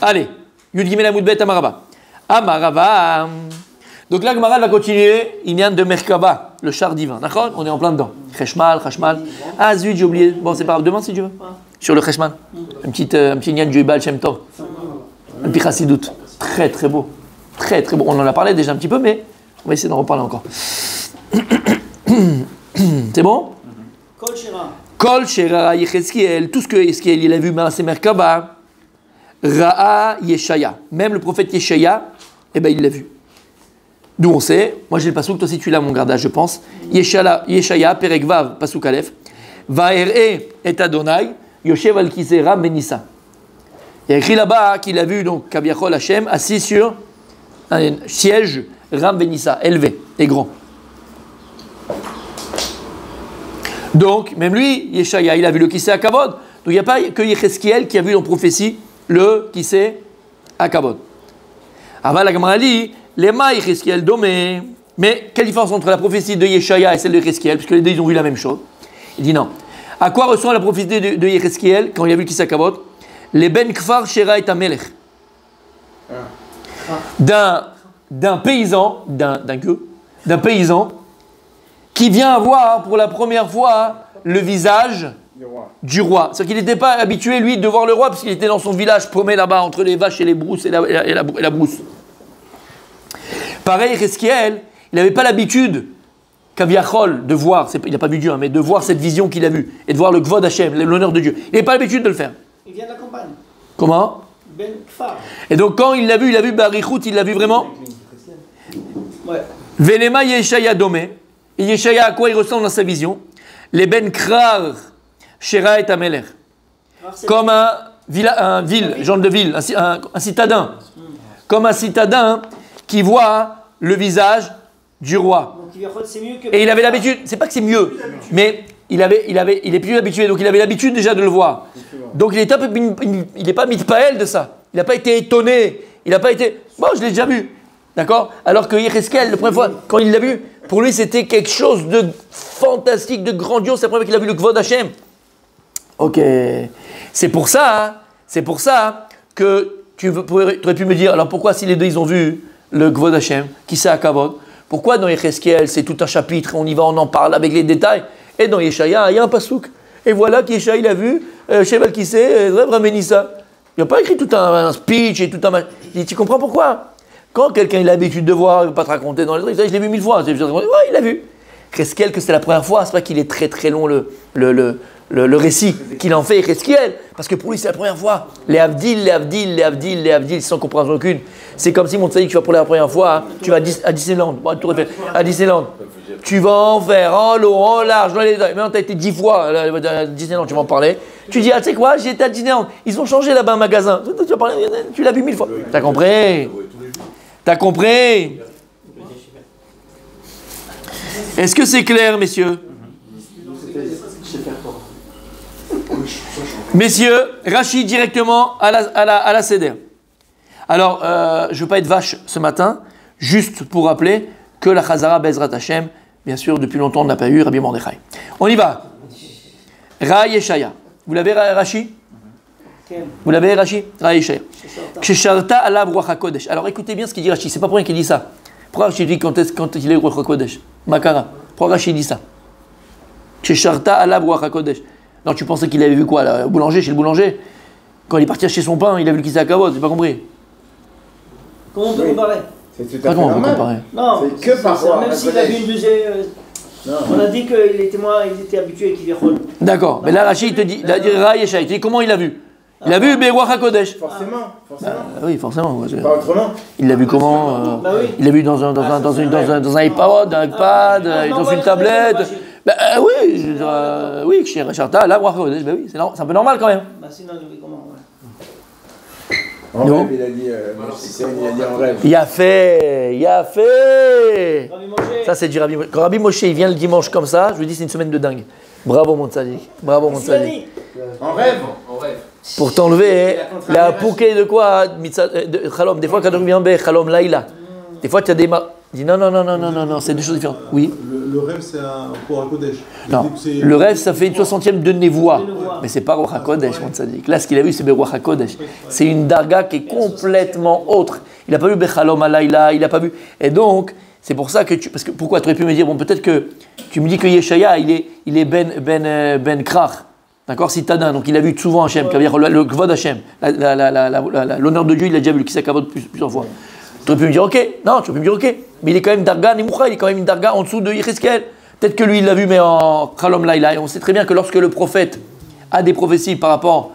Allez, Yud Gimel Amud Bet Amarava. Amarava. Donc là, Gemara va continuer. Il vient de Merkava, le char divin. D'accord? On est en plein dedans. Cheshmal. Ah zut, j'ai oublié. Bon, c'est pas grave. Demande si tu veux. Sur le Cheshmal. Un petit nian du Baal Shem Tov. Un petit chassidout. Très très beau. Très très beau. On en a parlé déjà un petit peu, mais on va essayer d'en reparler encore. C'est bon? Kol Shera Yechezkiel. Tout ce que Yechezkiel il a vu, c'est Merkava. Ra'a Yeshaya. Même le prophète Yeshaya, eh ben, il l'a vu. D'où on sait, moi j'ai le pasouk, toi aussi tu l'as mon gardage, je pense. Yeshaya, Perek Vav, pasouk Aleph. Va'er'e et Adonai, Yoshev al Kisera Benissa. Il y a écrit là-bas qu'il a vu donc Kaviachol Hashem assis sur un siège Ram Benissa, élevé et grand. Donc, même lui, Yeshaya, il a vu le Kisé à Kavod. Donc il n'y a pas que Yechezkiel qui a vu en prophétie le Kisé à Kavod. Aval la Gemara dit, Lema Yechezkiel domé. Mais quelle différence entre la prophétie de Yeshaya et celle de Yechezkiel, puisque les deux ils ont vu la même chose. Il dit non. À quoi ressemble la prophétie de Yechezkiel quand il a vu le Kisé à Kavod? Les Ben Kfar Shera et Amelech. D'un paysan, d'un paysan qui vient voir pour la première fois le visage du roi. C'est-à-dire qu'il n'était pas habitué, lui, de voir le roi, parce qu'il était dans son village paumé là-bas, entre les vaches et les brousses et la brousse. Pareil, Yechezkiel, il n'avait pas l'habitude, Kaviachol, de voir, il n'a pas vu Dieu, mais de voir cette vision qu'il a vue, et de voir le Kvod Hashem, l'honneur de Dieu. Il n'avait pas l'habitude de le faire. Il vient de la campagne. Comment? Ben Kfar. Et donc quand il l'a vu Barichout, il l'a vu vraiment? Ouais. Velema Yeshaya Domé. Et Yeshaya, à quoi il ressemble dans sa vision? Les Ben Krar, Shera et Amelech. Comme un genre de ville, un citadin. Comme un citadin qui voit le visage du roi. Donc, c'est mieux que... Et il avait l'habitude, c'est pas que c'est mieux, mais il est plus habitué, donc il avait l'habitude déjà de le voir. Donc il n'est pas mitpaël de ça. Il n'a pas été étonné. Il n'a pas été, bon, je l'ai déjà vu. D'accord? Alors que Yechezkiel, la première fois, quand il l'a vu, pour lui c'était quelque chose de fantastique, de grandiose. C'est la première fois qu'il a vu le Kvod Hashem. Ok. C'est pour ça que tu aurais pu me dire, alors pourquoi si les deux ils ont vu le Kvod Hashem, qui c'est à Kavod, pourquoi dans Yechezkiel c'est tout un chapitre, on y va, on en parle avec les détails, et dans Yeshaya il y a un pasouk. Et voilà qu'Yeshaya il a vu Cheval qui c'est, Ramenissa. Il n'a pas écrit tout un speech et tout un... Tu comprends pourquoi? Quand quelqu'un il a l'habitude de voir, il ne va pas te raconter dans les trucs, je l'ai vu 1000 fois. Ouais, il l'a vu. Yechezkiel, que c'est la première fois, c'est pas qu'il est très très long le récit qu'il en fait, Yechezkiel, parce que pour lui c'est la première fois. Les Avdil, sans compréhension aucune. C'est comme si mon tzadik, tu vas pour la première fois, hein, tu vas à Disneyland, à Disneyland. Tu vas en faire en long, en large, dans les détails. Maintenant, tu as été 10 fois à Disneyland, tu vas en parler. Tu dis, ah, tu sais quoi, j'étais à Disneyland. Ils ont changé là-bas un magasin. Tu l'as vu 1000 fois. T'as compris? T'as compris? Est-ce que c'est clair, messieurs? Messieurs, Rachid directement à la Seder. Alors, je ne veux pas être vache ce matin, juste pour rappeler que la Chazara Bezrat Hashem, bien sûr, depuis longtemps, on n'a pas eu Rabbi Mordechai. On y va. Ra Yeshaya. Vous l'avez, Rachid? Vous l'avez, Rachid? Ra Yeshaya. Kshisharta alav Ruach HaKodesh. Alors, écoutez bien ce qu'il dit Rachid. C'est pas pour rien qu'il dit ça. Pourquoi Rachid dit quand il est Ruach HaKodesh? Makara. Pourquoi Rachid dit ça? Kshisharta alav Ruach HaKodesh. Non, tu pensais qu'il avait vu quoi là, au boulanger, chez le boulanger? Quand il est parti acheter son pain, il a vu le Kisé à Kavod, j'ai pas compris. Comment on peut comparer? C'est tout à fait normal. Non, c'est que par rapport à même s'il a vu une deuxième... on a dit qu'il était habitué qu'il vienne. D'accord, mais là Rachid il te dit, il a dit Ra Yeshaya, il te dit comment il l'a vu? Il a vu Beruach HaKodesh. Forcément. Oui, forcément. Pas autrement. Il l'a vu comment oui. Il l'a vu dans un iPod, un iPad, dans une tablette. Oui, chez Recharta, là, oui, c'est un peu normal quand même. Sinon, comment? En rêve, il a dit en rêve. Il a fait. Ça, c'est du Rabbi Moshe. Quand Rabbi Moshe il vient le dimanche comme ça, je vous dis, c'est une semaine de dingue. Bravo, mon tzadik. Bravo, mon tzadik. En rêve. Pour t'enlever la pouquet de quoi? De Chalom. Des fois, quand on vient Chalom Laïla. Des fois, tu as des Il dit non, c'est deux choses différentes. Oui. Le rêve, c'est un Ruach HaKodesh. Non, le rêve, ça fait une 60e de Nevoa. Mais c'est pas Ruach HaKodesh, mon tzaddik. Là, ce qu'il a vu, c'est Ruach HaKodesh. C'est une darga qui est complètement autre. Il n'a pas vu Bechalom Alayla, il n'a pas vu. Et donc, c'est pour ça que parce que pourquoi tu aurais pu me dire, bon, peut-être que tu me dis que Yeshaya, il est Ben Krach. D'accord, citadin, donc il a vu souvent Hachem, le Kvod Hachem, l'honneur de Dieu, il a déjà vu le Kisei Kavod plusieurs fois. Tu aurais pu me dire, ok, non, tu aurais pu me dire, ok, mais il est quand même Darga Nimoucha, il est quand même une Darga en dessous de Yecheskel. Peut-être que lui, il l'a vu, mais en Chalom Laïla, et on sait très bien que lorsque le prophète a des prophéties par rapport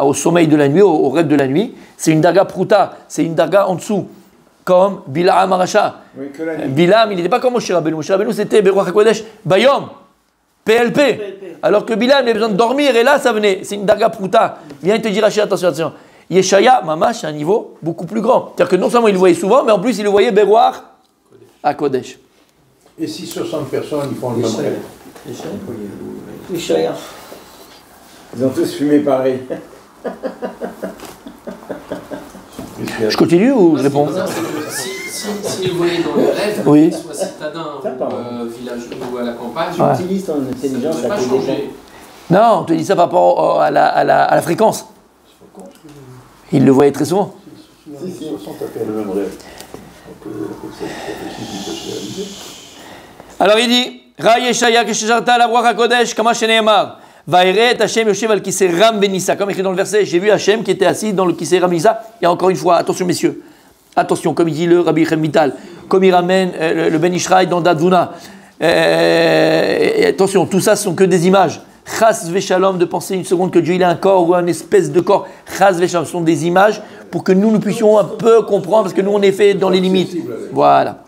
au sommeil de la nuit, au rêve de la nuit, c'est une Darga Pruta, c'est une Darga en dessous, comme Bilaam Arasha. Oui, Bilaam, il n'était pas comme Moshe Rabbeinu. Moshe Rabbeinu, c'était Beruach HaKodesh, Bayom. PLP. Alors que Bilam, il a besoin de dormir et là, ça venait. C'est une darga pruta. Viens te dire, attention. Yeshaya, Mamash, c'est un niveau beaucoup plus grand. C'est-à-dire que non seulement il le voyait souvent, mais en plus il le voyait Beruach HaKodesh. Et si 60 personnes, ils font le même rêve? Yeshaya. Ils ont tous fumé pareil. Je continue ou je réponds? Si vous voyez dans le rêve, oui. soit citadin ou village ou à la campagne, tu utilises ton intelligence à côté des gens. Non, on te dit ça par rapport à la fréquence. Il le voyait très souvent. Si, le même rêve. Alors il dit, Ra Yeshaya keshejarta la Ruach HaKodesh kama sheneemar. Vaïret Hachem Yoshev al Kisei Ram Benissa. Comme écrit dans le verset, j'ai vu Hachem qui était assis dans le Kisei Ram Benissa. Et encore une fois, attention messieurs, attention, comme il dit le Rabbi Chaim Vital, comme il ramène le Ben Ishraï dans Dadvuna. Attention, tout ça ce sont que des images. Chas Veshalom, de penser une seconde que Dieu il a un corps ou un espèce de corps. Chas Veshalom, ce sont des images pour que nous puissions un peu comprendre, parce que nous on est fait dans les limites. Voilà.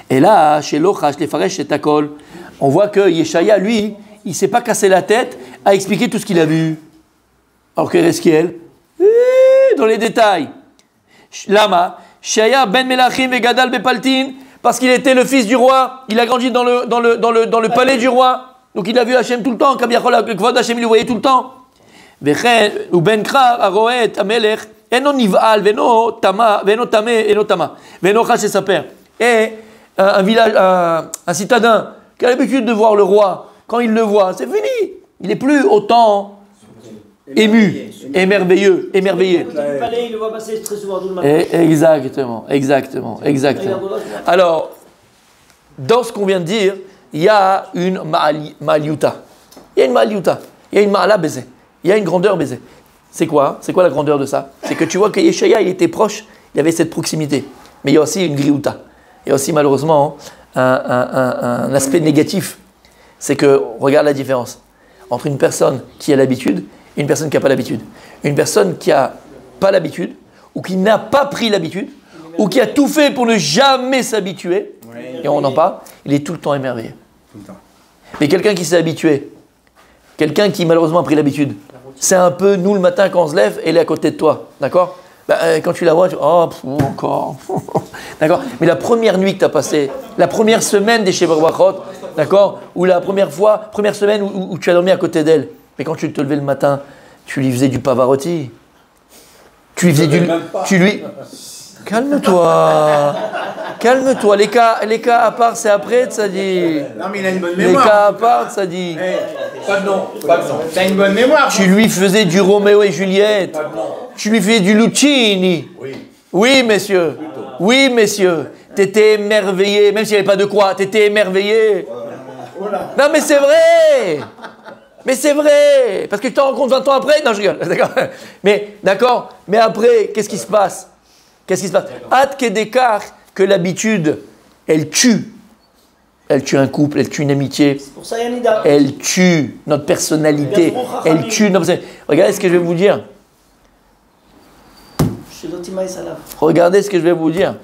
Et là, chez Lochash, les Faresh, chez Takol, on voit que Yeshaya, lui, il ne s'est pas cassé la tête à expliquer tout ce qu'il a vu. Alors que Ezekiel, dans les détails. Lama, Shaya ben Melachim et Gadal Bepaltin, parce qu'il était le fils du roi, il a grandi dans le palais du roi, donc il a vu Hachem tout le temps, comme le Kvod Hachem, il le voyait tout le temps. Ou ben Krar, Aroet, Amelech, Eno Niv'al, Veno Tama, Veno Tame, Eno Tama, Veno Chas et sa père. Et un citadin qui a l'habitude de voir le roi, quand il le voit, c'est fini. Il n'est plus autant ému, émerveillé. Le palais, il le voit passer très souvent tout le matin. Exactement. Alors, dans ce qu'on vient de dire, il y a une ma'aliuta. Il y a une ma'aliuta. Il y a une ma'ala baiser. Il y a une grandeur baiser. C'est quoi la grandeur de ça? C'est que tu vois que Yeshaya, il était proche, il y avait cette proximité. Mais il y a aussi une griouta. Il y a aussi malheureusement un aspect négatif. C'est que, regarde la différence entre une personne qui a l'habitude et une personne qui n'a pas l'habitude. Une personne qui n'a pas l'habitude, ou qui n'a pas pris l'habitude, ou qui a tout fait pour ne jamais s'habituer, et on en parle, il est tout le temps émerveillé. Tout le temps. Mais quelqu'un qui s'est habitué, quelqu'un qui malheureusement a pris l'habitude, c'est un peu nous le matin quand on se lève, elle est à côté de toi, d'accord? Quand tu la vois, tu dis, encore. D'accord? Mais la première nuit que tu as passée, la première semaine des Sheva Brachot, d'accord? Ou la première semaine où tu as dormi à côté d'elle. Mais quand tu te levais le matin, tu lui faisais du Pavarotti. Tu lui faisais Calme-toi. Les cas à part, c'est après, ça dit. Non, mais il a une bonne mémoire. Les cas à part, ça dit. Pas de nom. T'as une bonne mémoire. Tu lui faisais du Roméo et Juliette. Pas de nom. Tu lui faisais du Lucchini. Oui, messieurs. Oui, messieurs. T'étais émerveillé, même s'il n'y avait pas de quoi, t'étais émerveillé. Non, mais c'est vrai. Parce que tu t'en rends compte 20 ans après. Non, je rigole. D'accord. Mais après, qu'est-ce qui se passe? Hâte qu'écart que l'habitude, elle tue. Elle tue un couple, elle tue une amitié. C'est pour ça, Yanida. Elle tue notre personnalité. Elle tue notre... Regardez ce que je vais vous dire. Regardez ce que je vais vous dire.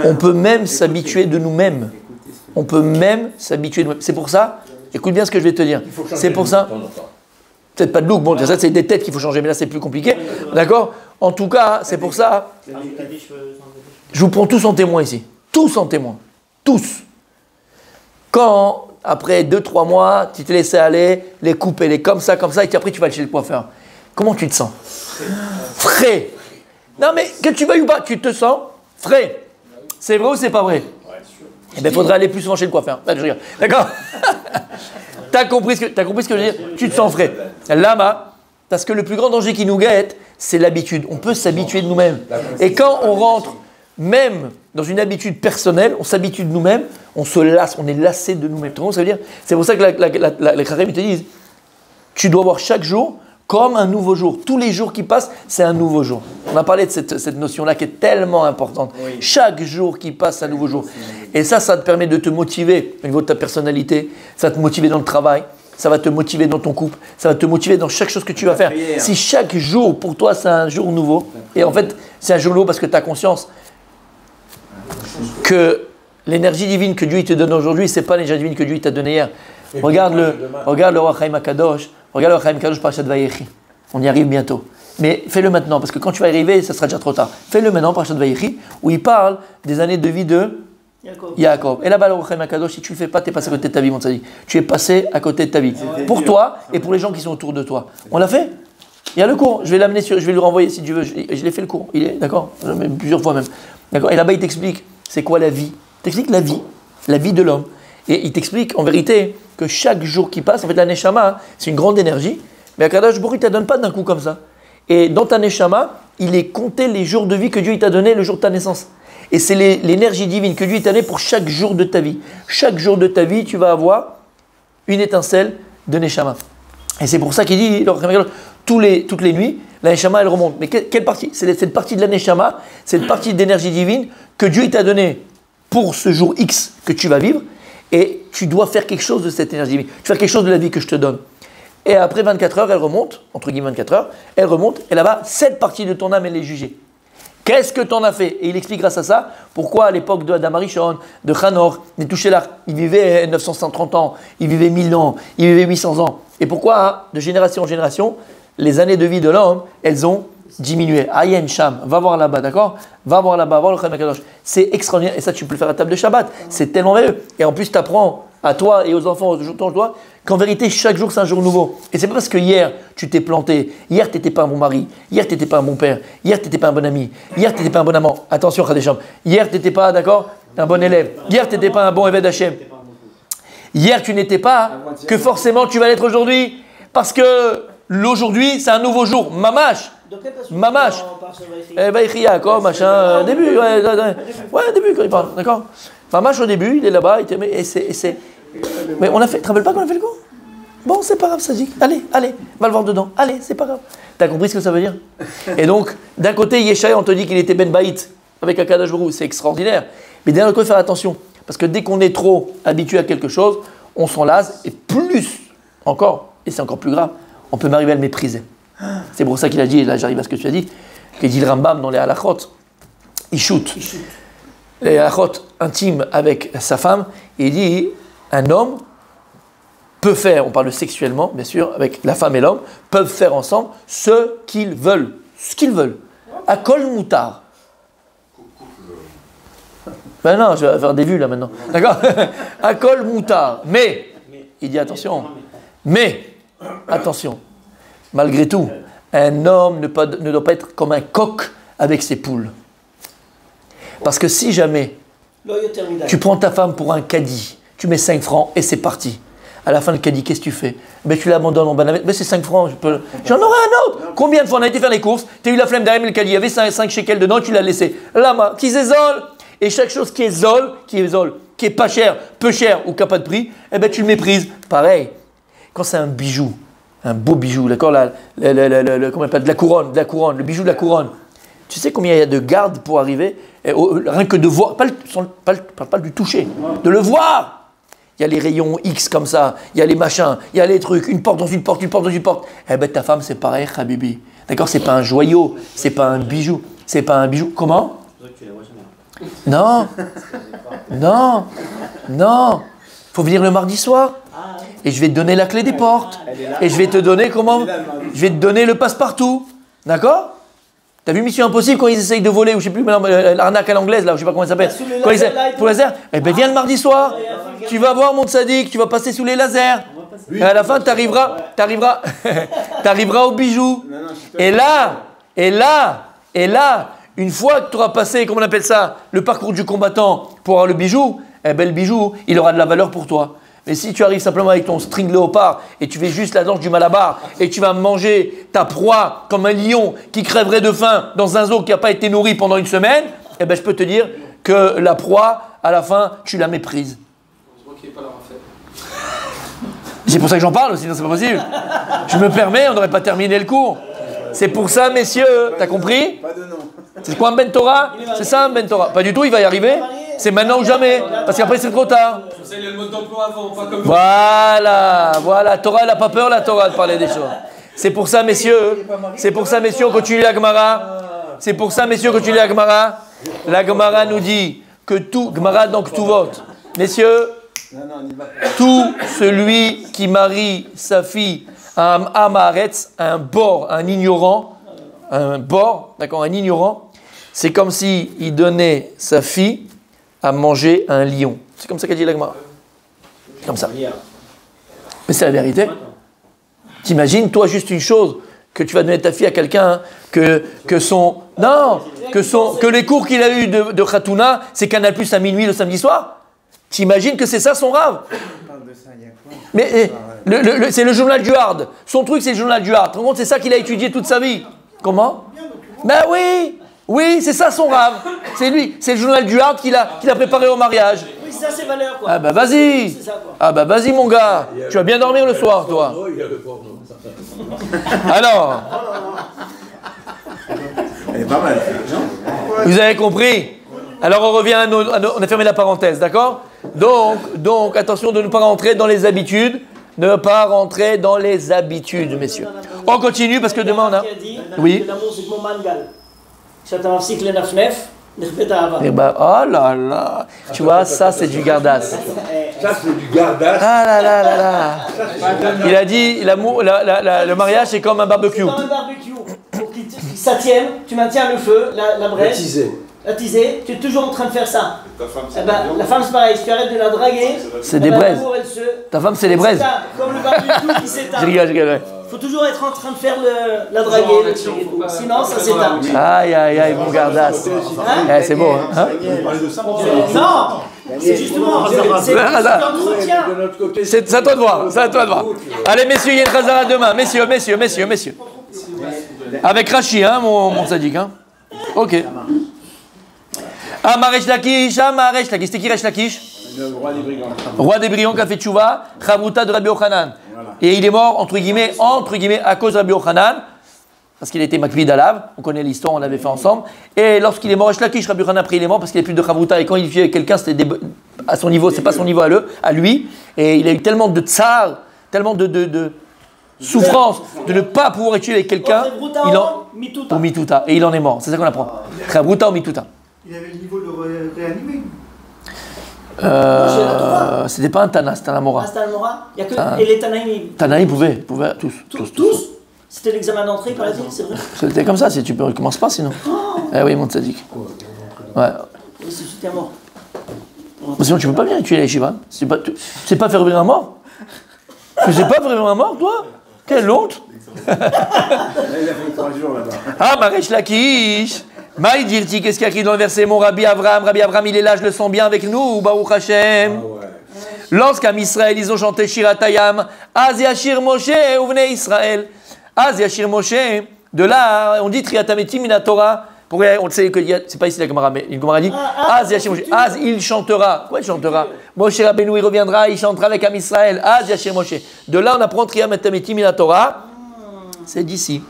On peut même s'habituer de nous-mêmes. C'est pour ça, écoute bien ce que je vais te dire. C'est pour ça. Peut-être pas de look, bon, ça c'est des têtes qu'il faut changer, mais là c'est plus compliqué. D'accord? En tout cas, c'est pour ça. Je vous prends tous en témoin ici. Tous en témoin. Tous. Quand, après 2-3 mois, tu te laissais aller, les couper, les comme ça, et puis après tu vas aller chez le coiffeur. Comment tu te sens? Frais. Non mais, que tu veuilles ou pas, tu te sens frais. C'est vrai ou c'est pas vrai? Eh bien, il faudrait aller plus souvent chez le coiffeur. Là, je rigole. D'accord? T'as compris ce que je veux dire? Tu te sens frais. Lama, parce que le plus grand danger qui nous guette, c'est l'habitude. On peut s'habituer de nous-mêmes. Et quand on rentre même dans une habitude personnelle, on s'habitue de nous-mêmes, on se lasse, on est lassé de nous-mêmes. Tu vois ce que ça veut dire? C'est pour ça que les Kharim te disent, tu dois voir chaque jour comme un nouveau jour. Tous les jours qui passent, c'est un nouveau jour. On a parlé de cette notion-là qui est tellement importante. Oui. Chaque jour qui passe, c'est un nouveau jour. Et ça te permet de te motiver au niveau de ta personnalité, ça va te motiver dans le travail, ça va te motiver dans ton couple, ça va te motiver dans chaque chose que tu vas faire. Si chaque jour, pour toi, c'est un jour nouveau, et en fait, c'est un jour nouveau parce que tu as conscience que l'énergie divine que Dieu te donne aujourd'hui, ce n'est pas l'énergie divine que Dieu t'a donnée hier. Regarde le Roi Chaim Akadosh. Regarde le Chaim Akadosh Parashat Vayechi. On y arrive bientôt. Mais fais-le maintenant, parce que quand tu vas arriver, ça sera déjà trop tard. Fais-le maintenant, Parashat Vayechi, où il parle des années de vie de Yaakov. Et là-bas, le Roi Chaim Akadosh, si tu ne le fais pas, tu es passé à côté de ta vie, mon tzaddik. Tu es passé à côté de ta vie. Pour toi et pour les gens qui sont autour de toi. On l'a fait? Il y a le cours. Je vais l'amener je vais lui renvoyer si tu veux. Je l'ai fait le cours. Il est d'accord? Plusieurs fois même. D'accord? Et là-bas, il t'explique c'est quoi la vie. Il t'explique la vie de l'homme. Et il t'explique en vérité que chaque jour qui passe, en fait la Neshama, c'est une grande énergie, mais Akadosh Baruch Hu ne te donne pas d'un coup comme ça. Et dans ta Neshama, il est compté les jours de vie que Dieu t'a donné le jour de ta naissance. Et c'est l'énergie divine que Dieu t'a donnée pour chaque jour de ta vie. Chaque jour de ta vie, tu vas avoir une étincelle de Neshama. Et c'est pour ça qu'il dit, toutes les nuits, la Neshama, elle remonte. Mais quelle partie? C'est cette partie de la Neshama, cette partie d'énergie divine que Dieu t'a donnée pour ce jour X que tu vas vivre. Et tu dois faire quelque chose de cette énergie divine. Tu dois faire quelque chose de la vie que je te donne. Et après 24 heures, elle remonte, entre guillemets 24 heures, elle remonte, et là-bas, cette partie de ton âme, elle est jugée. Qu'est-ce que tu en as fait? Et il explique grâce à ça pourquoi à l'époque de Adam Arishon, de Hanor, des Touchélar, il vivait 930 ans, il vivait 1000 ans, il vivait 800 ans. Et pourquoi, de génération en génération, les années de vie de l'homme, elles ont diminué. Ayen Sham, va voir là-bas, d'accord? Va voir là-bas, voir le Chaim Akadosh. C'est extraordinaire. Et ça, tu peux le faire à table de Shabbat. C'est tellement merveilleux. Et en plus, tu apprends à toi et aux enfants autour de toi qu'en vérité, chaque jour, c'est un jour nouveau. Et c'est pas parce que hier, tu t'es planté. Hier, tu n'étais pas un bon mari. Hier, tu n'étais pas un bon père. Hier, tu n'étais pas un bon ami. Hier, tu n'étais pas un bon amant. Attention, Khadesham. Hier, tu n'étais pas, d'accord, un bon élève. Hier, tu n'étais pas un bon Eved Hashem. Hier, tu n'étais pas que forcément tu vas l'être aujourd'hui. Parce que l'aujourd'hui, c'est un nouveau jour. Mamash. Mamash. Vayechi Yaakov, machin, début. Ouais, début quand il parle, d'accord? Mamash au début, il est là-bas, mais on a fait, tu te rappelles pas qu'on a fait le cours? Bon, c'est pas grave, ça dit. Allez, va le voir dedans. Allez, c'est pas grave. T'as compris ce que ça veut dire? Et donc, d'un côté, Yeshaï, on te dit qu'il était Ben Baït avec Akadosh Baruch Hu, c'est extraordinaire. Mais d'un autre côté, faire attention. Parce que dès qu'on est trop habitué à quelque chose, on s'en lasse. Et plus encore, et c'est encore plus grave, on peut m'arriver à le mépriser. C'est pour ça qu'il a dit, et là j'arrive à ce que tu as dit, qu'il dit le Rambam dans les halachot, il shoot. Les halachot intimes avec sa femme, il dit un homme peut faire, on parle sexuellement bien sûr, avec la femme et l'homme, peuvent faire ensemble ce qu'ils veulent. Ce qu'ils veulent. À kol moutar. Ben non, je vais faire des vues là maintenant. D'accord? À kol moutar. Mais, il dit attention, attention. Malgré tout, un homme ne doit pas être comme un coq avec ses poules. Parce que si jamais tu prends ta femme pour un caddie, tu mets 5 francs et c'est parti. À la fin, le caddie, qu'est-ce que tu fais? Ben, tu l'abandonnes en bas de la maison. Ben, c'est 5 francs, j'en aurai un autre. Combien de fois on a été faire les courses? Tu as eu la flemme derrière, mais le caddie, il y avait 5 shekels dedans, tu l'as laissé. Lama, qui zézole. Et chaque chose qui est zol, qui est pas cher, peu cher ou qui n'a pas de prix, eh ben, tu le méprises. Pareil, quand c'est un bijou, un beau bijou, d'accord, comment on appelle, de la couronne, le bijou de la couronne. Tu sais combien il y a de gardes pour arriver, rien que de voir, pas du toucher, de le voir. Il y a les rayons X comme ça, il y a les machins, il y a les trucs, une porte dans une porte, une porte dans une porte. Eh ben ta femme c'est pareil, Habibi. D'accord, c'est pas un joyau, c'est pas un bijou, c'est pas un bijou. Comment? Non, faut venir le mardi soir. Et je vais te donner la clé des portes. Et je vais te donner comment? Je vais te donner le passe-partout. D'accord? T'as vu Mission Impossible quand ils essayent de voler, ou je sais plus, l'arnaque à l'anglaise, là, je sais pas comment elle s'appelle. Pour laser. Eh ben viens le mardi soir. Tu vas voir mon tzaddik, tu vas passer sous les lasers. Et à la fin, t'arriveras au bijou. Et là, une fois que tu auras passé, comment on appelle ça, le parcours du combattant pour avoir le bijou, eh ben le bijou, il aura de la valeur pour toi. Mais si tu arrives simplement avec ton string léopard et tu fais juste la danse du Malabar et tu vas manger ta proie comme un lion qui crèverait de faim dans un zoo qui n'a pas été nourri pendant une semaine, eh ben je peux te dire que la proie, à la fin, tu la méprises. Heureusement qu'il n'est pas là, Raphaël. C'est pour ça que j'en parle, sinon c'est pas possible. Je me permets, on n'aurait pas terminé le cours. C'est pour ça, messieurs, t'as compris? Pas de nom. C'est quoi un Ben Torah? C'est ça un Ben Torah? Pas du tout, il va y arriver. C'est maintenant ou jamais, parce qu'après c'est trop tard. Ça, il y a le mode d'emploi avant, pas comme Voilà, Torah, elle n'a pas peur, la Torah, de parler des choses. C'est pour ça, messieurs, on continue la Gemara. C'est pour ça, messieurs, on continue la Gemara. La Gemara nous dit que tout, Gemara donc tout vote. Messieurs, tout celui qui marie sa fille à un amaretz, un bord, un ignorant, d'accord, un ignorant, c'est comme s'il donnait sa fille à manger à un lion. C'est comme ça qu'a dit la Gemara. Comme ça. Mais c'est la vérité. T'imagines, toi, juste une chose, que tu vas donner ta fille à quelqu'un, que les cours qu'il a eu de Khatouna, c'est Canal Plus à minuit le samedi soir. T'imagines que c'est ça son rave? Mais c'est le journal du Hard. Son truc, c'est le journal du Hard. Tu te rends compte, c'est ça qu'il a étudié toute sa vie. Comment? Ben oui, c'est ça son rave. C'est lui, c'est le journal du Hard qu'il a préparé au mariage. Oui, ça, c'est valeur, quoi. Ah bah vas-y. C'est ça, quoi. Ah bah vas-y mon gars. Tu vas bien dormir le soir, toi. Alors, Elle est pas mal. vous avez compris? Alors on revient on a fermé la parenthèse, d'accord? Donc attention de ne pas rentrer dans les habitudes. Ne pas rentrer dans les habitudes, messieurs. On continue parce que demain on a... Oui. L'amour, c'est comme mangal. כשאתה מפסיק לנפנף, נכפית האהבה. Eh ben, oh là là. Tu vois, ça c'est du gardasse. Ça, c'est du gardasse. Ah là là là là. Il a dit, l'amour, le mariage c'est comme un barbecue. C'est comme un barbecue. Pour qu'il ça tienne, tu maintiens le feu, la braise. La tisée, tu es toujours en train de faire ça. Eh ben, la femme c'est pareil, si tu arrêtes de la draguer, c'est des braises. Ta femme c'est des braises. Comme le barbecue qui s'éteint. Je rigole, ouais. Il faut toujours être en train de faire la draguer, le truc et tout. Sinon ça s'éteint. Aïe aïe aïe, mon gardasse. Eh, c'est beau, hein? Non, c'est justement, c'est l'entretien. C'est à toi de voir, c'est à toi de voir. Allez messieurs, il y a une Khazara demain. Messieurs. Avec Rachi, hein, mon sadique, hein? Ok. Amaresh Lakish, c'était qui Resh Lakish? Le roi des brigands. Roi des brigands qui a fait tchouva, Chavruta de Rabbi Yochanan. Voilà. Et il est mort, entre guillemets, à cause de Rabbi Yochanan, parce qu'il était Makvid Alav, on connaît l'histoire, on l'avait fait ensemble. Et lorsqu'il est mort, Resh Lakish, Rabbi Yochanan, après il est mort parce qu'il n'y a plus de Chavruta. Et quand il vit avec quelqu'un, c'était à son niveau, c'est pas son niveau à lui. Et il a eu tellement de tsar, tellement de souffrance de ne pas pouvoir être tué avec quelqu'un. Ou Mituta. Et il en est mort, c'est ça qu'on apprend. Chavruta ou Mituta. Il avait le niveau de le réanimer. C'était pas un Tana, c'était un Amora. C'était un Amora. Il y a que et les Tanaïm. Tanaïm pouvaient tous. C'était l'examen d'entrée, par exemple, c'est vrai. C'était comme ça, si tu ne commences pas sinon. Eh oui, mon tzaddik. Ouais. Et si c'était mort. Sinon, tu peux pas bien tuer les Shiva. Tu sais pas faire ouvrir un mort. Tu sais pas faire ouvrir un mort, toi? Quelle honte. Il a fait 3 jours là-bas. Ah, Maresh Lakish. Maï Dirti, qu'est-ce qu'il y a écrit dans le verset? Mon Rabbi Abraham, il est là, je le sens bien avec nous, Baruch Hashem. Lorsqu'à Israël, ils ont chanté Shiratayam, Az Yashir Moshe, Ouvnei Israël. Az Yashir Moshe, de là, on dit Triatametim in Torah. On le sait que c'est pas ici la Gemara, mais une Gemara dit Az Yashir Moshe, Az il chantera. Quoi il chantera? Moshe Rabbeinu il reviendra, il chantera avec Am Israël. Az Yashir Moshe. De là, on apprend Triatametim in Torah. C'est d'ici.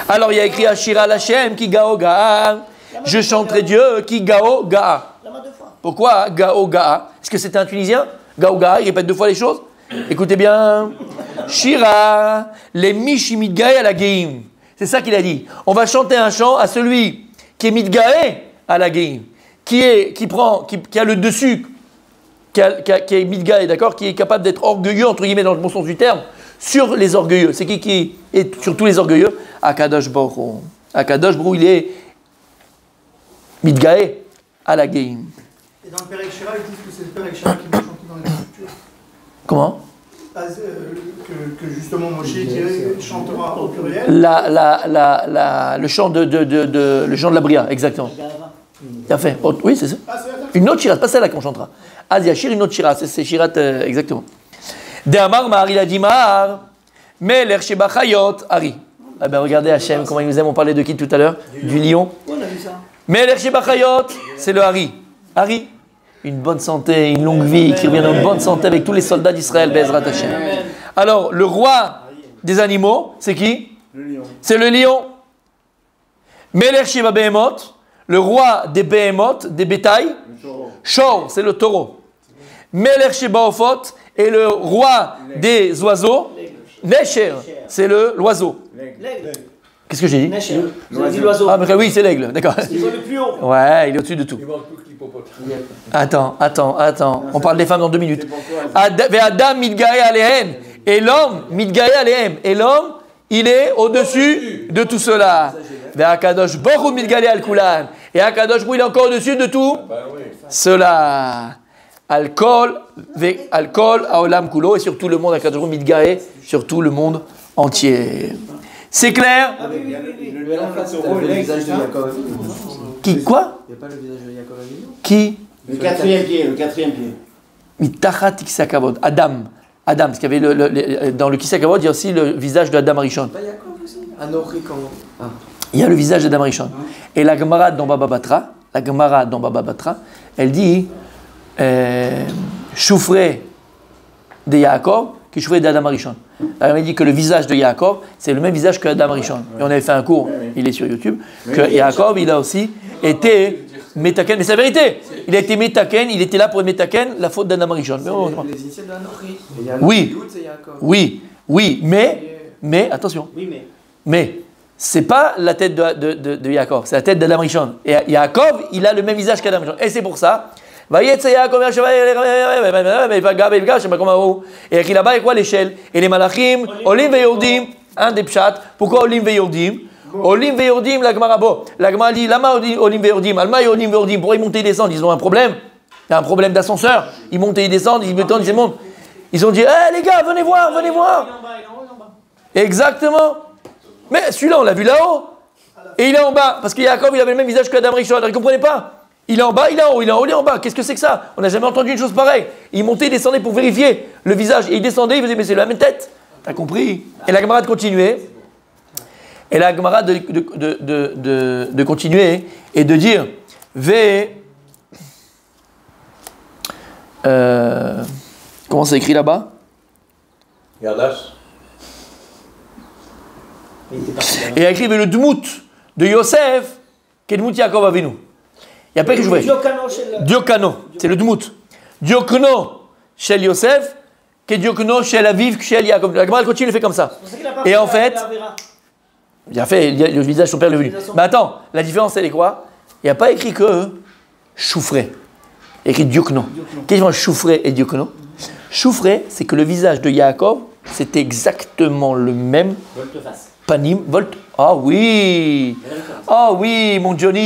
Alors il y a écrit Ashira Lachem qui Gao Gaa. Je chanterai Dieu qui Gao Gaa. Pourquoi Gao Gaa? Est-ce que c'était un Tunisien? Gao Gaa, il répète 2 fois les choses. Écoutez bien. Shira, les Mishimidgae à la Geim. C'est ça qu'il a dit. On va chanter un chant à celui qui est Midgae à la Geim. Qui a le dessus, qui est Midgae, d'accord? Qui est capable d'être orgueilleux, entre guillemets, dans le bon sens du terme. Sur les orgueilleux. C'est qui est sur tous les orgueilleux? Akadosh Baruch. Akadosh Baruch, il est Midgae à la game. Et dans le Père Ekshira, ils disent que c'est le Père Ekshira qui va chanter dans les Écritures. Comment? que justement Moshe chantera au pluriel. Le chant le chant de la Bria, exactement. Il a fait. Oui, c'est ça. Une autre shirat, pas celle-là qu'on chantera. Yashir, une autre shirat, c'est shirat, exactement. De Amar Mar, il a dit Mar, Meler Shebachayot, Ari. Ah ben regardez Hachem, comment il nous aime, on parlait de qui tout à l'heure? Du lion. On a vu ça. Meler Shebachayot, c'est le Hari. Hari, une bonne santé, une longue vie, qui revienne en bonne santé avec tous les soldats d'Israël, Bezrat Hachem. Alors, le roi des animaux, c'est qui? Le lion. C'est le lion. Meler Sheba Behemot, le roi des Behemot, des bétails. Shor, c'est le taureau. Meler Sheba Ofot est le roi des oiseaux. Nesher, c'est l'oiseau. Qu'est-ce que j'ai dit? Nesher, c'est l'oiseau. Ah, mais oui, c'est l'aigle, d'accord. Il est le plus haut. Ouais, il est au-dessus de tout. Attends. On parle des femmes dans 2 minutes. Adam mitgaé aléhem. Et l'homme, mitgaé aléhem. Et l'homme, il est au-dessus de tout cela. Ve'akadosh boru mitgaé al kulan. Et Akadosh Baruch il est encore au-dessus de tout cela. Alcool, aolam kulo. Et sur tout le monde, Akadosh Baruch mitgaé, sur tout le monde entier. C'est clair? Le visage de Yaakov. Qui, quoi? Il n'y a pas le visage de Yaakov Avinu? Qui? Le quatrième pied. Mitachat Kisakavod. Adam, parce qu'il y avait dans le Kisakavod, il y a aussi le visage de Adam Arishon. Pas Yaakov aussi? Anochi comment? Il y a le visage d'Adam Arishon. Et la Gemara dans Baba Batra, elle dit Choufré de Yaakov qui choufré d'Adam Arishon. Elle dit que le visage de Yaakov, c'est le même visage que Adam Arishon. Et on avait fait un cours, il est sur YouTube, que Yaakov, il a aussi été Metaken. Mais c'est la vérité. Il a été Metaken, il était là pour Metaken, la faute d'Adam Arishon. Les initiales de Anochi. Oui, mais, attention. Mais, c'est pas la tête de Yaakov, c'est la tête d'Adam Arishon. Et Yaakov, il a le même visage qu'Adam Arishon. Et c'est pour ça. Et écrit là-bas, et quoi l'échelle? Et les malachim, Olim ve Yordim, un des pshat. Pourquoi Olim ve Yordim? Olim ve Yordim, la Gemara dit, Lama Olim ve Yordim, Alma Olim ve Yordim. Pourquoi ils montent et descendent? Ils ont un problème. Il y a un problème d'ascenseur. Ils montent et ils descendent, ils montent. Ils ont dit, les gars, venez voir. Exactement. Mais celui-là, on l'a vu là-haut. Et il est en bas. Parce que Yaakov, il avait le même visage qu'Adam Rishon. Alors, vous ne comprenez pas? Il est en bas, il est en haut, il est en haut, il est en bas. Qu'est-ce que c'est que ça? On n'a jamais entendu une chose pareille. Il montait et descendait pour vérifier le visage. Et il descendait, il faisait, mais c'est la même tête. T'as compris? Et la Gemara de continuer. Et la Gemara de continuer et de dire comment c'est écrit là-bas? Gardas. Et il a écrit le Dmout de Yosef, qui est Dmout Yaakov Avinu. Il n'y a pas écrit joué. Diokano, c'est le Dmout. Diokno chez Yosef, qui est Diokno chez Aviv, chez Yaakov. La Gemara continue, il fait comme ça. Et en fait, il a fait le visage de son père le venu. Mais attends, la différence, elle est quoi? Il n'y a pas écrit que Choufré. Il y a écrit Diokno. Qu'est-ce que Choufré et Diokno? Choufré, c'est que le visage de Yaakov, c'est exactement le même. Panim, Volt. Ah oui, mon John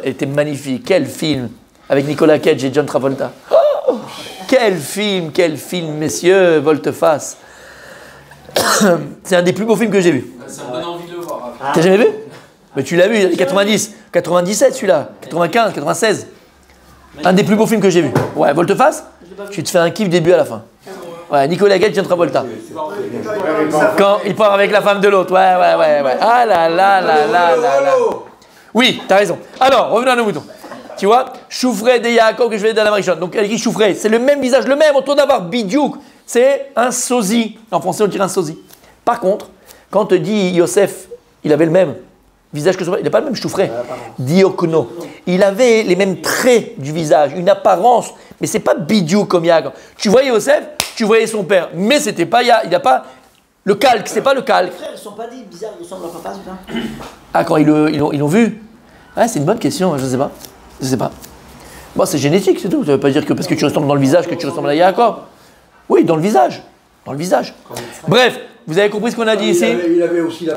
était magnifique. Quel film avec Nicolas Cage et John Travolta. Oh, quel film, messieurs, Volte-Face. C'est un des plus beaux films que j'ai vu. Ça me donne envie de le voir. T'as jamais vu? Mais tu l'as vu, il y a 90, 97 celui-là, 95, 96. Un des plus beaux films que j'ai vu. Ouais, Volte-Face, tu te fais un kiff début à la fin. Ouais, Nicolas Cage, John Travolta. Quand il part avec la femme de l'autre. Ouais. Ah là. Oui, t'as raison. Alors, revenons à nos moutons. Tu vois, Choufré de Yaakov que je vais dans la Marichon. Donc, elle dit Choufré, c'est le même visage, le même, autour d'avoir Bidiouk. C'est un sosie. En français, on dirait un sosie. Par contre, quand on te dit Yosef, il avait le même visage que son père, il n'a pas le même Choufré. Diokno. Il avait les mêmes traits du visage, une apparence, mais c'est pas Bidiouk comme Yaakov. Tu voyais Yosef, tu voyais son père, mais c'était pas il n'y a pas le calque, c'est pas le calque. Les frères, ils ne sont pas dit bizarre, ils ressemblent à papa, c'est ça? Ah, quand ils l'ont vu? Ah, c'est une bonne question, je sais pas. Bon, c'est génétique, c'est tout. Ça veut pas dire que parce que tu ressembles dans le visage que tu ressembles à Yaakov. Oui, dans le visage. Bref, vous avez compris ce qu'on a dit ici? Il avait aussi les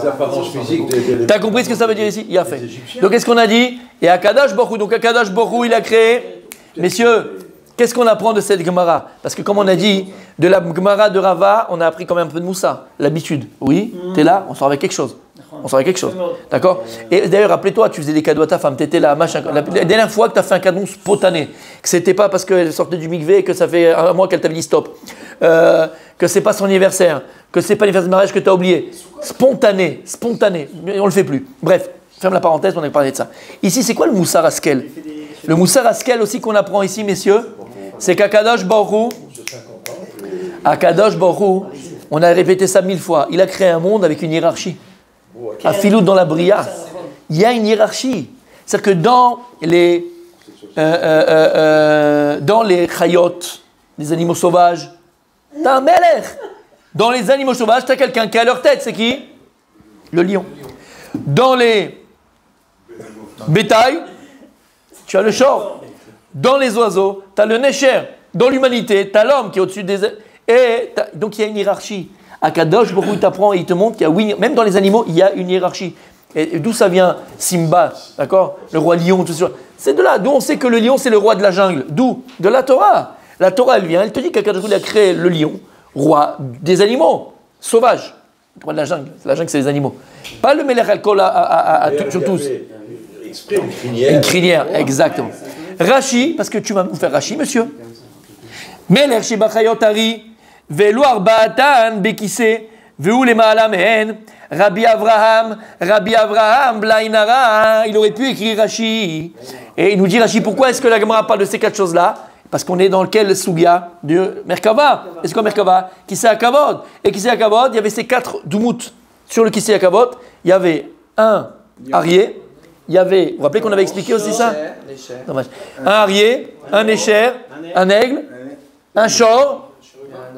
apparences physiques. T'as compris ce que ça veut dire ici? Il a fait. Donc, qu'est-ce qu'on a dit? Et Akadosh Baruch Hu. Donc, Akadosh Baruch Hu, il a créé. Messieurs, qu'est-ce qu'on apprend de cette Gemara? Parce que comme on a dit, De la Gemara de Rava, on a appris quand même un peu de Moussa. L'habitude. Oui, t'es là, on sort avec quelque chose. On sort avec quelque chose. D'accord? Et d'ailleurs, rappelez-toi, tu faisais des cadeaux à ta femme, t'étais là, machin. La dernière fois que tu as fait un cadeau spontané, que c'était pas parce qu'elle sortait du mikvé et que ça fait un mois qu'elle t'avait dit stop, que c'est pas son anniversaire, que c'est pas l'anniversaire de mariage que tu as oublié. Spontané. On le fait plus. Bref, ferme la parenthèse, on a parlé de ça. Ici, c'est quoi le Moussar Askel? Le Moussar Askel aussi qu'on apprend ici, messieurs, c'est qu'Akadosh Baruch Hu, on a répété ça 1000 fois, il a créé un monde avec une hiérarchie. À Filou dans la Bria, il y a une hiérarchie. C'est-à-dire que dans les chayot, les animaux sauvages, tu as un melech. Dans les animaux sauvages, tu as quelqu'un qui a leur tête, c'est qui? Le lion. Dans les bétails, tu as le shor. Dans les oiseaux, tu as le necher. Dans l'humanité, tu as l'homme qui est au-dessus des... Donc il y a une hiérarchie. Akadosh, beaucoup t'apprend et il te montre qu'il y a, oui, même dans les animaux, il y a une hiérarchie. Et d'où ça vient Simba, d'accord? Le roi lion, tout ça. C'est de là. D'où on sait que le lion, c'est le roi de la jungle. D'où? De la Torah. La Torah, elle vient, elle te dit qu'Akadosh a créé le lion, roi des animaux, sauvages. Le roi de la jungle. La jungle, c'est les animaux. Pas le Melech Al-Kol sur tous. Une crinière, exactement. Rashi, parce que tu vas nous faire Rashi, monsieur. Melech Shebachayot Ari. Velo arba'atan bekise, ve'u lema'ala mehen, Rabbi Avraham, Blainara, il aurait pu écrire Rashi. Et il nous dit Rashi, pourquoi est-ce que la Gemara parle de ces quatre choses-là? Parce qu'on est dans quel Sugia de Merkava. Et c'est quoi Merkava? Kisei HaKavod. Et Kisei HaKavod, il y avait ces quatre Dumut. Sur le Kisei HaKavod, il y avait un Arié, il y avait, vous vous rappelez qu'on avait expliqué aussi ça? Un Arié, un Esher, un aigle, un Shor,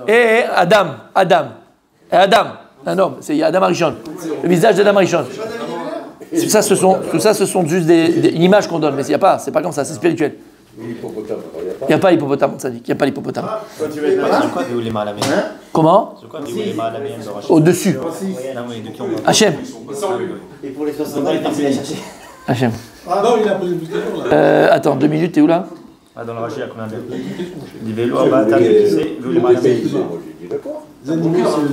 et Adam, un homme, c'est Adam Arishon, le visage d'Adam Arishon. Tout ça, ce sont juste une image qu'on donne, mais il n'y a pas, c'est pas comme ça, c'est spirituel. Il n'y a pas l'hippopotame, ça dit qu'il n'y a pas l'hippopotame. Comment? Au-dessus. Hachem. Et pour les 60 ans, il est parti la chercher. Hachem. Ah non, il a posé une question là. Attends, 2 minutes, t'es où là? Ah, dans le Rashi, il y a combien de vélo à bataille, tu sais, vélo les D'accord.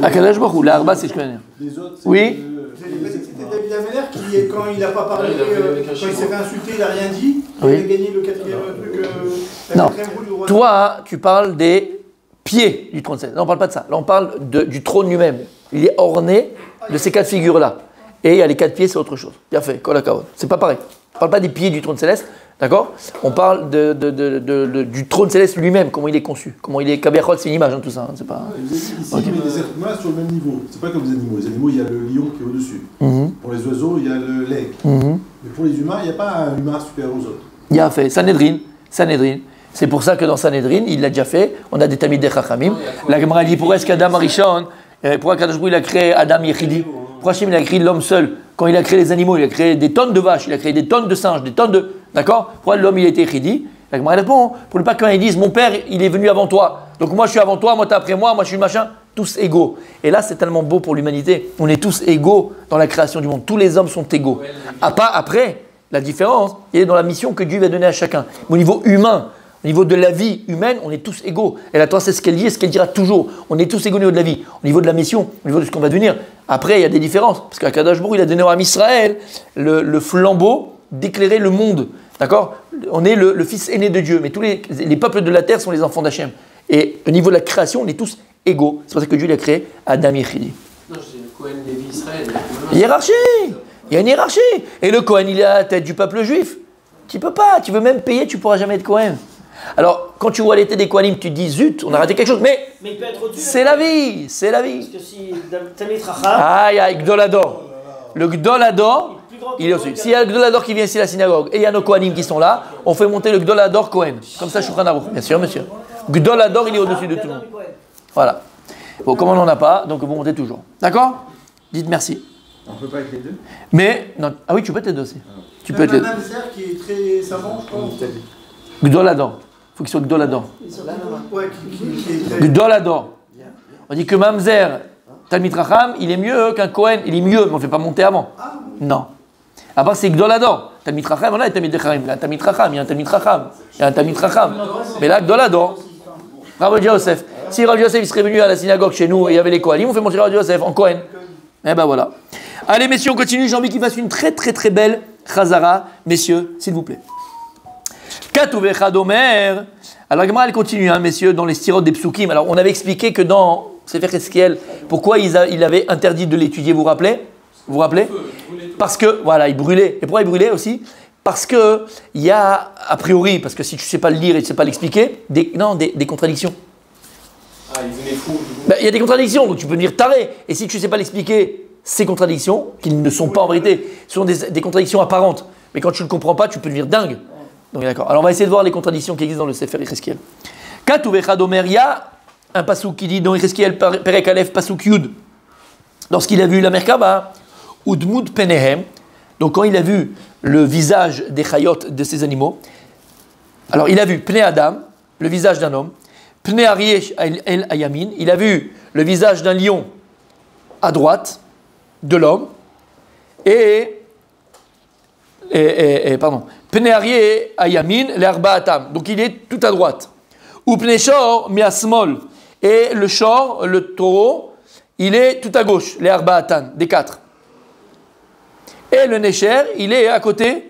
Akadosh Baruch Hu, la Arba, c'est ce que je veux dire. Les autres, oui. C'était David Ameller qui, quand il n'a pas parlé, quand il s'est fait insulter, il n'a rien dit. Il Oui. a gagné le quatrième truc. Non. Toi, tu parles des pieds du trône céleste. Non, on ne parle pas de ça. Là, on parle du trône lui-même. Il est orné de ces quatre figures-là. Et il y a les quatre pieds, c'est autre chose. Bien fait, Kol HaKavod. C'est pas pareil. On ne parle pas des pieds du trône céleste. D'accord? On parle du trône céleste lui-même, comment il est conçu. Comment il est. Kabiachol, c'est une image, hein, tout ça. Hein, c'est pas... Ici, il met des êtres humains sur le même niveau. C'est pas comme les animaux. Les animaux, il y a le lion qui est au-dessus. Pour les oiseaux, il y a l'aigle. Mais pour les humains, il n'y a pas un humain supérieur aux autres. Il a fait Sanhedrin. C'est pour ça que dans Sanhedrin, il l'a déjà fait. On a des Tamid Chachamim. La Gemara dit pourquoi est-ce qu'Adam Arishon, pourquoi Kadosh Baruch Hu, il a créé Adam Yechidi? Pourquoi Hachem, il a créé l'homme seul? Quand il a créé les animaux, il a créé des tonnes de vaches, il a créé des tonnes de singes, des tonnes de. D'accord? Pourquoi l'homme, il a été Yechidi? La Gemara répond pour ne pas qu'ils disent mon père, il est venu avant toi. Donc moi, je suis avant toi, moi, t'es après moi je suis le machin. Tous égaux. Et là, c'est tellement beau pour l'humanité. On est tous égaux dans la création du monde. Tous les hommes sont égaux. Après, la différence, il est dans la mission que Dieu va donner à chacun. Mais au niveau humain, au niveau de la vie humaine, on est tous égaux. Et la Torah, c'est ce qu'elle dit et ce qu'elle dira toujours. On est tous égaux au niveau de la vie, au niveau de la mission, au niveau de ce qu'on va devenir. Après, il y a des différences. Parce qu'Akadosh Baruch Hu, il a donné à Israël le flambeau d'éclairer le monde. D'accord? On est le fils aîné de Dieu. Mais tous les peuples de la terre sont les enfants d'Hachem. Et au niveau de la création, on est tous égaux. C'est pour ça que Dieu il a créé Adam et Chidi. Non, je dis le Cohen, Lévi, Israël. Hiérarchie. Il y a une hiérarchie. Et le Cohen, il est à la tête du peuple juif. Tu peux pas. Tu veux même payer, tu pourras jamais être Cohen. Alors, quand tu vois l'été des Kohanim, tu te dis zut, on a raté quelque chose. Mais il peut être au-dessus. c'est la vie. C'est la vie. Parce que si Talmid Chacham. Ah, il y a Gdolador. Le Gdolador, il est au-dessus. S'il y a le Gdolador qui vient ici à la synagogue et il y a nos Kohanim qui sont là, on fait monter le Gdolador Cohen. Comme ça, Shulchan Aruch. Bien sûr, monsieur. Gdolador, il est au-dessus de tout le monde. Voilà. Bon, comme on n'en a pas, donc vous montez toujours. D'accord? Dites merci. On ne peut pas être les deux. Mais, non, ah oui, tu peux être les deux aussi. Tu peux être les deux. Un Amzer qui est très savant, je pense. Gdolador. Il faut qu'il soit Gdolador. Ouais, qui est très... Gdolador. On dit que Mamzer, Talmid Chacham, il est mieux qu'un Cohen. Il est mieux, mais on ne fait pas monter avant. Non. À part c'est Gdolador. Talmid Chacham, on a un Talmid Chacham. Il y a un Talmid Chacham, il y a un Talmid Chacham. Il y a un Talmid Chacham. Mais là, Gdolador. Bravo Joseph. Si Rabbi Yosef il serait venu à la synagogue chez nous et il y avait les Kohanim, on fait monter Rabbi Yosef en Kohen. Eh ben voilà. Allez messieurs, on continue. J'ai envie qu'il fasse une très très très belle Chazara, messieurs, s'il vous plaît. Katouvecha d'Omer. Alors Gemara elle continue, hein, messieurs, dans les stirotes des psukim. Alors on avait expliqué que dans Sefer Eskiel, pourquoi il avait interdit de l'étudier, vous vous rappelez? Vous vous rappelez? Parce que, voilà, il brûlait. Et pourquoi il brûlait aussi? Parce que il y a, a priori, parce que si tu ne sais pas le lire et tu ne sais pas l'expliquer, des contradictions. Ah, il venait fou. Il y a des contradictions, donc tu peux venir taré. Et si tu ne sais pas l'expliquer, ces contradictions, qui ne sont pas en vérité, sont des contradictions apparentes. Mais quand tu ne le comprends pas, tu peux devenir dingue. Donc d'accord. Alors on va essayer de voir les contradictions qui existent dans le Sefer Eskiel. Katouvecha d'Omer, il y a un passouk qui dit dans Eskiel, Perek Aleph, passouk Yud, lorsqu'il a vu la Merkava, Udmud Penehem, donc quand il a vu le visage des chayot, de ces animaux, alors il a vu Pne Adam, le visage d'un homme, Pne Aryesh El Ayamin, il a vu le visage d'un lion à droite de l'homme, pardon, Pne Aryeh Ayamin l'Arba Atam, donc il est tout à droite. Ou Pne Shor Miasmol, et le shor, le taureau, il est tout à gauche, les Arba Atan, des quatre. Et le Necher, il est à côté.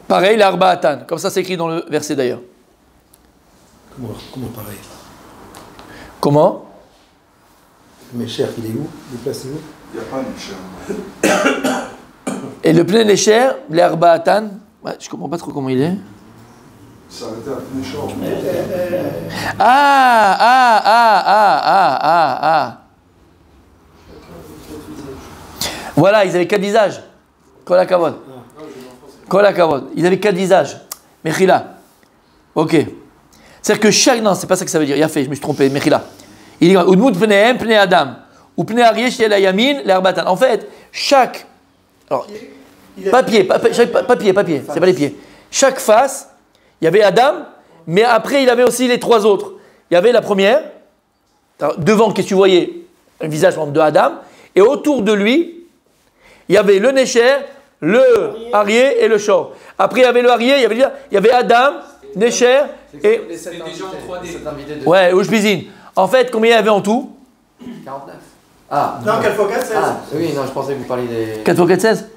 Pareil, l'Arba Atan. Comme ça, c'est écrit dans le verset d'ailleurs. Comment pareil? Comment? Le Necher, il est où? Il est placé où? Il n'y a pas de Necher. Et le plein Necher, l'Arba Atan, ouais, je ne comprends pas trop comment il est. Ça arrêtait à Necher. Voilà, ils avaient 4 visages. Kol hakavod. Kol hakavod. Ils avaient 4 visages. Mechila. Ok. C'est-à-dire que chaque. Non, c'est pas ça que ça veut dire. Il a fait, je me suis trompé. Mechila. Il dit Udmut pnehem, pne Adam. Ou pne Aryeh shel Ayamin, l'Arbatan. En fait, chaque. Alors, papier. C'est pas les pieds. Chaque face, il y avait Adam, mais après, il avait aussi les 3 autres. Il y avait la première. Devant, qu'est-ce que tu voyais? Un visage de Adam. Et autour de lui, il y avait le Necher, le Aryeh et le Shor. Après, il y avait le Aryeh, il y avait Adam, Necher et. C'était déjà en 3D. Ouais, Ushpizin. En fait, combien il y avait en tout? 49. Ah, Non, 4 x 4, 16. Ah, oui, non, je pensais que vous parliez des. 4 x 4, 16?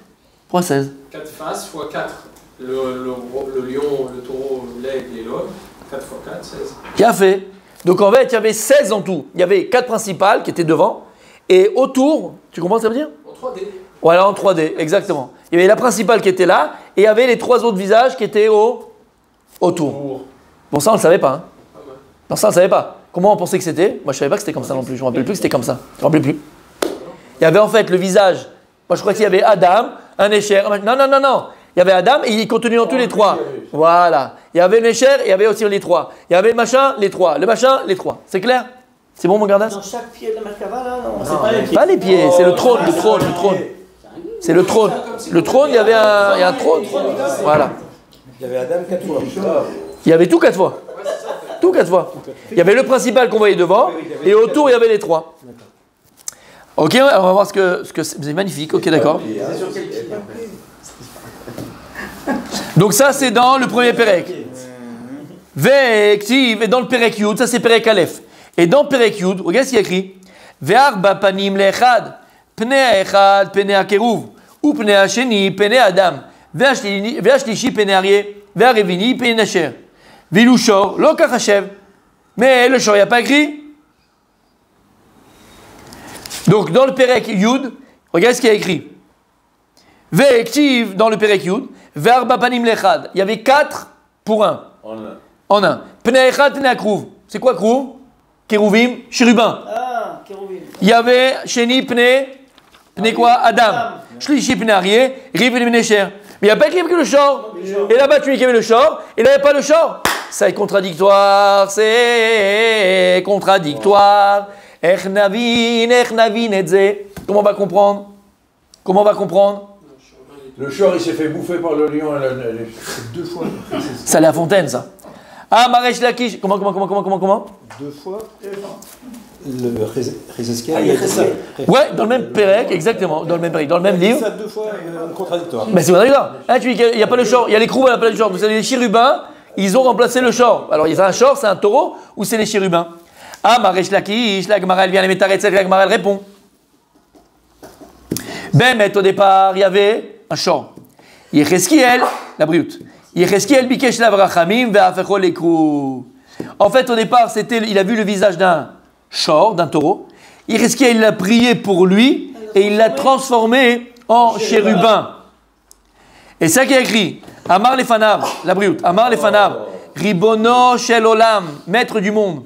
Pourquoi 16? 4 faces x 4. Le lion, le taureau, l'aigle et l'homme. 4 x 4, 16. Qui a fait? Donc en fait, il y avait 16 en tout. Il y avait 4 principales qui étaient devant. Et autour, tu comprends ce que ça veut dire? En 3D. Voilà, en 3D, exactement. Il y avait la principale qui était là, et il y avait les 3 autres visages qui étaient autour. Bon, ça, on ne le savait pas. Hein. Non, ça, on ne le savait pas. Comment on pensait que c'était? Moi, je ne savais pas que c'était comme ça non plus. Je ne me rappelle plus que c'était comme ça. Je ne me rappelle plus. Il y avait en fait le visage. Moi, je crois qu'il y avait Adam, un Necher. Non. Il y avait Adam et il continuait en tous les 3. Voilà. Il y avait le Necher et il y avait aussi les 3. Il y avait le machin, les 3. Le machin, les 3. C'est clair? C'est bon, mon gardas? Dans chaque pied de la Merkava, là, non, c'est pas les pieds. Pas les pieds, c'est le trône. C'est le trône. Le trône, il y avait un trône. Voilà. Il y avait Adam 4 fois. Il y avait tout 4 fois. Tout 4 fois. Il y avait le principal qu'on voyait devant, et autour, il y avait les 3. Ok, on va voir ce que c'est magnifique. Ok, d'accord. Donc ça, c'est dans le premier Perek. Et dans le Perek Yud, ça c'est Perek Aleph. Et dans Perek Yud, regarde ce qu'il y a écrit. Ve'arba panim le'echad, pnei echad, pnei akeruv, ou pnei hasheni, pnei adam, ve'ashlishi, pnei aryeh, ve'arevini, pnei Necher. Ve'lu shor, lo kachashev. Mais le shor, il n'y a pas écrit. Donc dans le Perek Yud, regarde ce qu'il y a écrit. Ve'ektiv dans le Perek Yud, ve'arba panim le'echad. Il y avait 4 pour 1. En un. Pnei echad, pnei akeruv. C'est quoi akeruv? Kérouvim, chérubin. Ah, kérouvim. Il y avait Sheni Pne quoi? Adam. Shlishi Pne Aryeh, Rivin Necher. Mais il n'y a pas écrit le shor. Et là-bas, tu dis qu'il y avait le shor, et là, il n'y a pas le shor. Ça est contradictoire, c'est contradictoire. Ech navin etze. Comment on va comprendre? Le shor, il s'est fait bouffer par le lion. C'est 2 fois. Ça, la fontaine, ça. Ah, Maresh Lakish. Comment? 2 fois. Le Rizeskia. Ouais, dans le même Pérec, exactement. Dans le même Pérec, dans le même livre. Ça 2 fois contradictoire. Mais c'est contradictoire. Hein, tu dis qu'il n'y a pas le shor. Il y a les crous, il n'y a pas le shor. Vous avez les chérubins ils ont remplacé le shor. Alors, il y a un shor, c'est un taureau, ou c'est les chérubins? Ah, Maresh Lakish, la Gemara, elle vient les métaret, la Gemara, elle répond. Mais au départ, il y avait un shor. Yecheskiel, la brioute. Yecheskiel bikesh lavrachamim ve'afecho lekrou. En fait, au départ, il a vu le visage d'un shor, d'un taureau. Yecheskiel, il a prié pour lui et il l'a transformé en chérubin. Et c'est ça qui est écrit. Amar lefanav, la brioute. Amar lefanav, ribono shel olam, maître du monde.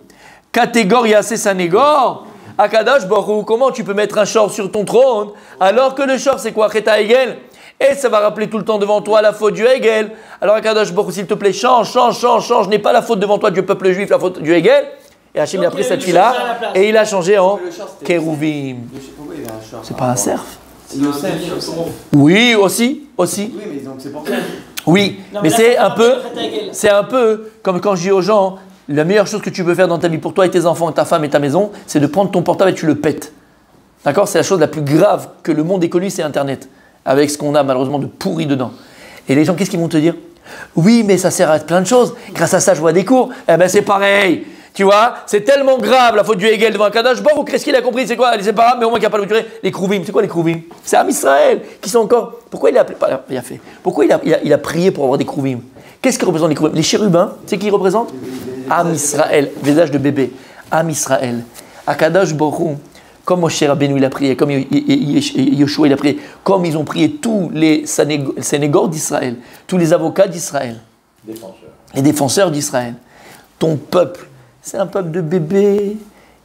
Catégoria Sanégor, Akadosh Baruch Hu, comment tu peux mettre un shor sur ton trône alors que le shor c'est quoi? Cheta Hegel. Et ça va rappeler tout le temps devant toi la faute du Hegel. Alors Akadosh Baruch Hu, s'il te plaît, change. Je n'ai pas la faute devant toi du peuple juif, la faute du Hegel. Et Hachem a pris cette fille-là et il a changé en Kérouvim. C'est pas un cerf? Oui, aussi. Oui, mais donc c'est pour ça. Oui, mais c'est un peu comme quand je dis aux gens, la meilleure chose que tu peux faire dans ta vie pour toi et tes enfants, ta femme et ta maison, c'est de prendre ton portable et tu le pètes. D'accord? C'est la chose la plus grave que le monde ait connue, c'est Internet. Avec ce qu'on a malheureusement de pourri dedans. Et les gens, qu'est-ce qu'ils vont te dire? Oui, mais ça sert à plein de choses. Grâce à ça, je vois des cours. Eh ben, c'est pareil. Tu vois, c'est tellement grave la faute du Hegel devant un Kadosh Baruch Hu. Qu'est-ce qu'il a compris? C'est quoi? C'est pas grave, mais au moins qu'il n'y a pas le durée. Les Krouvim, c'est quoi les Krouvim? C'est Am Israël qui sont encore. Pourquoi il a appelé? Il a fait. Pourquoi il a prié pour avoir des Krouvim? Qu'est-ce qui représente les Krouvim? Les chérubins, c'est qui ils représentent? Am Israël, visage de bébé. Am Israël. Akadosh Baruch Hu, comme Moshe Rabbeinu il a prié, comme Yoshua il a prié, comme ils ont prié tous les sénégors d'Israël, tous les avocats d'Israël, les défenseurs d'Israël. Ton peuple, c'est un peuple de bébés.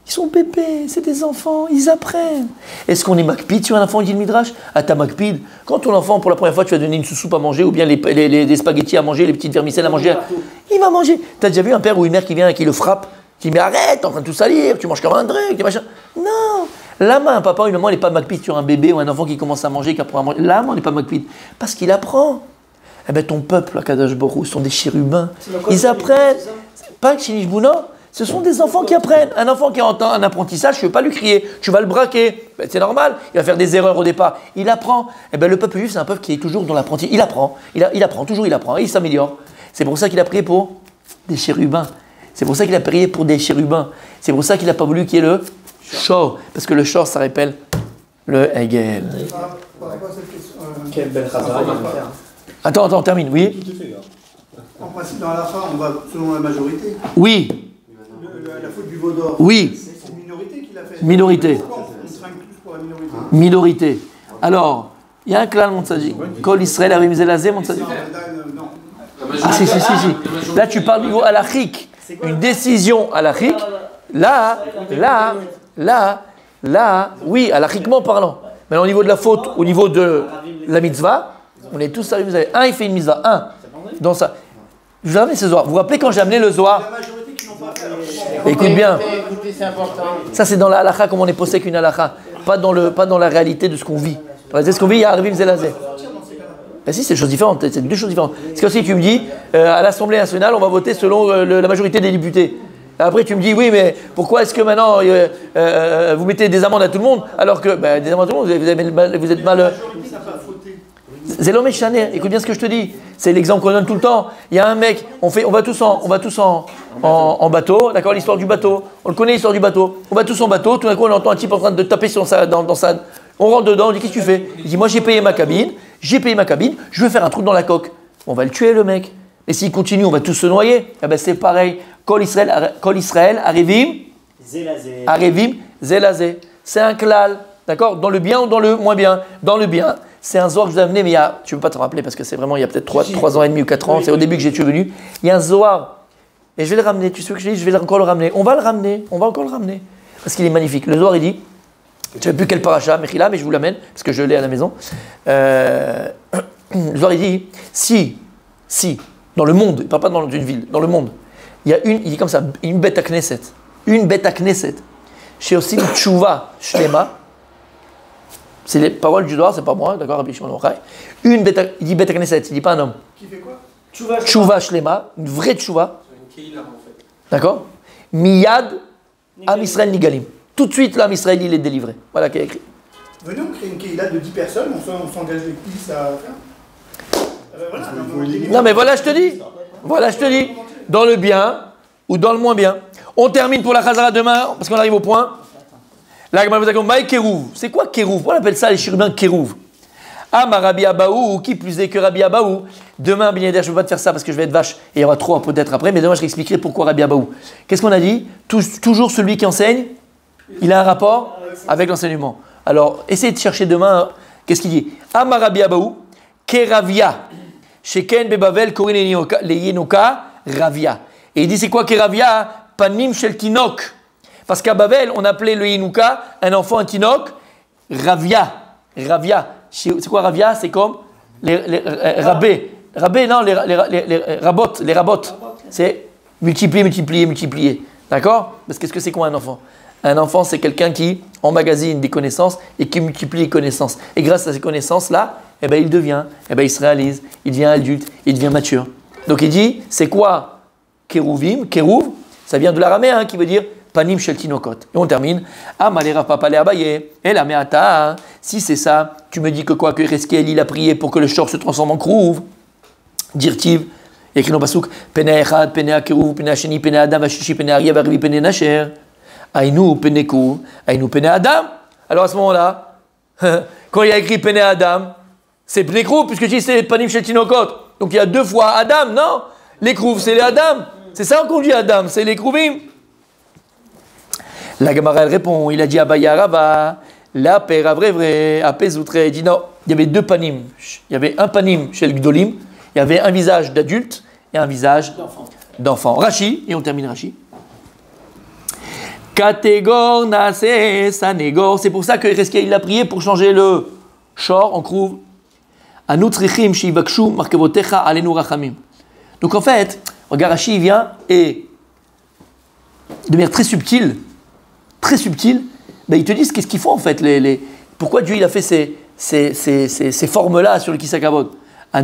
Ils sont bébés, c'est des enfants, ils apprennent. Est-ce qu'on est makpid sur un enfant, dit le Midrash? Ah, t'as makpid. Quand ton enfant, pour la première fois, tu vas donner une soupe à manger, ou bien des spaghettis à manger, les petites vermicelles à manger, il va manger. T'as déjà vu un père ou une mère qui vient et qui le frappe, qui dit mais arrête, t'es en train de tout salir, tu manges comme un drink, machin. Non. Là, un papa ou une maman n'est pas makpid sur un bébé ou un enfant qui commence à manger, qui apprend à manger. Là, on n'est pas makpid. Parce qu'il apprend. Eh bien, ton peuple, Akadosh Baruch Hu, sont des chérubins. Ils apprennent. Pas que Shinish Bouna. Ce sont des enfants qui apprennent. Un enfant qui entend un apprentissage, je ne vais pas lui crier, tu vas le braquer. Ben, c'est normal, il va faire des erreurs au départ. Il apprend. Eh ben, le peuple juif, c'est un peuple qui est toujours dans l'apprentissage. Il apprend, toujours il apprend, il s'améliore. C'est pour ça qu'il a prié pour des chérubins. C'est pour ça qu'il a prié pour des chérubins. C'est pour ça qu'il n'a pas voulu qu'il y ait le shor. Parce que le shor, ça rappelle le Hegel. Quelle belle chazara il va faire. Attends, termine, oui. En principe, dans la fin, on va selon la majorité. Oui. La faute du veau d'or. Oui. C'est une minorité qui l'a fait. Minorité. On trinque plus pour la minorité. Minorité. Alors, il y a un clan, mon tzaddik. Kol Israël a rémisé la zé, mon tzaddik. Ah, si. Là, tu parles du niveau halachique. Une décision halachique. Là, oui, halachiquement parlant. Mais au niveau de la faute, au niveau de la mitzvah, on est tous arrivés. Un, il fait une mitzvah. Un. Dans ça. Je vous ramène ce Zohar. Vous vous rappelez quand j'ai amené le Zohar? Écoute bien. Ça, c'est dans la halakha, comme on est posé qu'une halakha. Pas dans la réalité de ce qu'on vit. Dans ce qu'on vit, il y a Arvim Zelazé. Ben si, c'est des choses différentes. C'est deux choses différentes. C'est comme si tu me dis, à l'Assemblée nationale, on va voter selon la majorité des députés. Après, tu me dis, oui, mais pourquoi est-ce que maintenant vous mettez des amendes à tout le monde alors que, des amendes à tout le monde, vous êtes mal. C'est l'homme échané. Écoute bien ce que je te dis. C'est l'exemple qu'on donne tout le temps. Il y a un mec, on va tous en bateau, d'accord, l'histoire du bateau. On le connaît, l'histoire du bateau. On va tous en bateau, tout d'un coup, on entend un type en train de taper dans sa. On rentre dedans, on dit, qu'est-ce que tu fais? Il dit, moi, j'ai payé ma cabine, je veux faire un trou dans la coque. On va le tuer, le mec. Et s'il continue, on va tous se noyer. Eh ben, c'est pareil. Kol Israël, Arevim, Zelazé. C'est un klal, d'accord, dans le bien ou dans le moins bien. Dans le bien. C'est un Zohar que je vous ai amené, mais tu ne peux pas te rappeler parce que c'est vraiment il y a peut-être 3 ans et demi ou 4 ans, c'est au début que j'étais venu. Il y a un Zohar, et je vais le ramener, tu sais ce que je dis, je vais encore le ramener. On va encore le ramener, parce qu'il est magnifique. Le Zohar, il dit, je ne sais plus quel paracha, Mechila, mais je vous l'amène, parce que je l'ai à la maison. Le Zohar, il dit, si, dans le monde, il ne parle pas dans une ville, dans le monde, il dit comme ça, une bête à Knesset, chez aussi une tchouva shlema. C'est les paroles du Zohar, c'est pas moi, d'accord, Rabbi Shimon Yochai. Il dit Beta Knesset, il dit pas un homme. Qui fait quoi? Tchouva Shlema, une vraie tchouva. D'accord? Miyad Am Israël Nigalim. Tout de suite, l'Am Israël, il est délivré. Voilà qui est écrit. Venez, on crée une Keïla de 10 personnes, on s'engage les 10 à faire. Non, mais voilà, je te dis. Voilà, je te dis. Dans le bien ou dans le moins bien. On termine pour la Chazara demain, parce qu'on arrive au point. La Gemara vous a dit, Maï Kérouv. C'est quoi Kérouv? Pourquoi on appelle ça les chérubins Kérouv? Ah, ma Rabbi Abaou, qui plus est que Rabbi Abaou. Demain, bien évidemment, je ne peux pas te faire ça parce que je vais être vache et il y aura trop peut-être après, mais demain, je t'expliquerai pourquoi Rabbi Abaou. Qu'est-ce qu'on a dit? Toujours celui qui enseigne, il a un rapport avec l'enseignement. Alors, essayez de chercher demain, qu'est-ce qu'il dit? Ah, ma Rabbi Abaou, Keravia, Sheken Bebavel, Korin Leyenoka, Ravia. Et il dit, c'est quoi Keravia? Panim Shel Tinok. Parce qu'à Bavel, on appelait le Yenuka, un enfant, un Tinok, Ravia. Ravia. C'est quoi Ravia? C'est comme les rabais. Rabais, non, les rabotes. Les rabotes. C'est multiplier. D'accord? Parce qu'est-ce que c'est quoi un enfant? Un enfant, c'est quelqu'un qui emmagasine des connaissances et qui multiplie les connaissances. Et grâce à ces connaissances-là, eh ben, il se réalise, il devient adulte, il devient mature. Donc il dit, c'est quoi Kérouvim? Kérouv, ça vient de l'araméen qui veut dire Panim Shel Tinokot. Et on termine. Amalera papa le abaye. Et la meata. Si c'est ça, tu me dis que quoi? Que Reskel, il a prié pour que le shor se transforme en Krouv. Dirtiv. Il y a écrit dans le Pasuk Pene Echad, Pene Akerouv, Pene Asheni, Pene Adam, Ashishi, Pene Aria, Barvi, Pene Nasher. Aïnou, Pene Kouv, Aïnou, Pene Adam. Alors à ce moment-là, quand il y a écrit Pene Adam, c'est Pene Krouv, puisque tu dis c'est Panim Shel Tinokot. Donc il y a deux fois Adam, non? Les Krouv, c'est les Adam. C'est ça qu'on dit Adam, c'est les Krouvim. La Gemara elle répond, il a dit Abaya Rava, la père vrai, Apezoutre, il dit non, il y avait deux panim. Il y avait un panim chez le Gdolim, il y avait un visage d'adulte et un visage d'enfant. Rashi, et on termine Rashi. Katégor nase sanégor, c'est pour ça que Reskel il a prié pour changer le shor en Krouv. Anutrichim shivakshu markevotecha alenu rachamim. Donc en fait, regarde Rashi, il vient et de manière très subtile, ben ils te disent qu'est-ce qu'ils font en fait. Pourquoi Dieu il a fait ces formes-là sur le Kisakavod. Et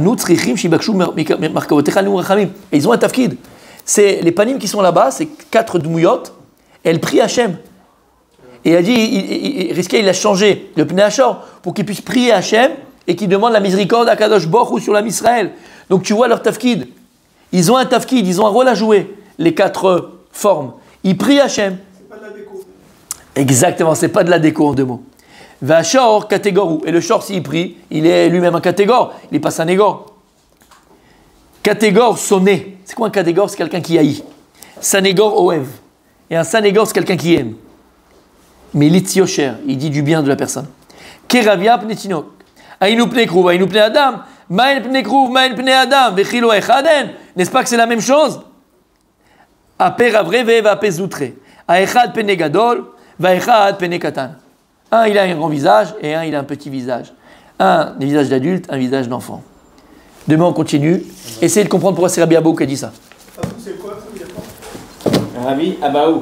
ils ont un tafkid. C'est les panim qui sont là-bas, c'est 4 dmouyot, et elle prie Hachem. Et elle dit, il a changé le Pnei Hachor pour qu'il puisse prier Hachem et qu'il demande la miséricorde à Kadosh Baruch Hu sur l'Am Israël. Donc tu vois leur tafkid. Ils ont un tafkid, ils ont un rôle à jouer, les 4 formes. Ils prient Hachem. C'est pas de la déco. Exactement, c'est pas de la déco en 2 mots. Vachor catégorou. Et le shor, s'il prie, il est lui-même un catégore, il n'est pas sanégor. Catégore sonné. C'est quoi un catégore? C'est quelqu'un qui haït. Sanégor oev. Et un sanégor, c'est quelqu'un qui aime. Mais litziocher, il dit du bien de la personne. Keravia pnetinok. Aïnou pnekrouv, aïnou pne adam. Maïn pnekrouv, maïn pne adam. Vechilo echaden. N'est-ce pas que c'est la même chose? Aper avreve va pezoutre. Aechad pene gadol, va echad pene katan. Un, il a un grand visage et un, il a un petit visage. Un visage d'adulte, un visage d'enfant. Demain, on continue. Essayez de comprendre pourquoi c'est Rabbi Abaou qui a dit ça. Rabbi Abaou.